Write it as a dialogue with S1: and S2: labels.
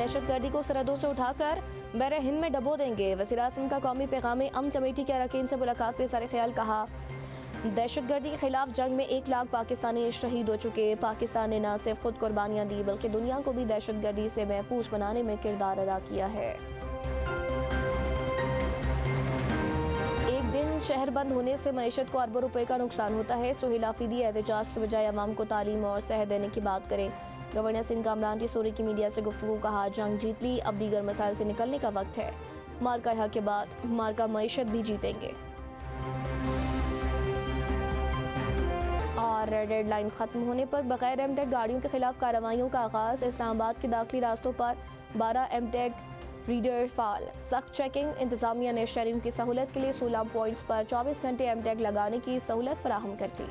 S1: दहशत गर्दी को सरहदों से उठाकर बहरे हिंद में डबो देंगे। वज़ीर-ए-आज़म का कौमी पैगाम अमन कमेटी के अरकान से मुलाकात में इज़हार ख्याल। कहा, दहशत गर्दी के खिलाफ जंग में 1 लाख पाकिस्तानी शहीद हो चुके। पाकिस्तान ने न सिर्फ खुद कुर्बानियां दी बल्कि दुनिया को भी दहशत गर्दी से महफूज बनाने में किरदार अदा किया है। एक दिन शहर बंद होने से मईशत को अरबों रुपए का नुकसान होता है। सुहेल आफरीदी एहतजाज के बजाय अवाम को तालीम और सेहत देने की बात करें। गवर्नर सिंध कामरान टिसोरी की मीडिया से गुफ्तगू। कहा, जंग जीत ली, अब दीगर मसाइल से निकलने का वक्त है। मार्का हक के बाद मार्का मईशत भी जीतेंगे। और डेडलाइन खत्म होने पर बगैर एमटेक गाड़ियों के खिलाफ कार्रवाइयों का आगाज। इस्लामाबाद के दाखिली रास्तों पर 12 एमटेक रीडर फाल। सख्त चेकिंग। इंतजामिया ने शहरियों की सहूलत के लिए 16 पॉइंट्स पर 24 घंटे एमटेक लगाने की सहूलत फराहम कर दी।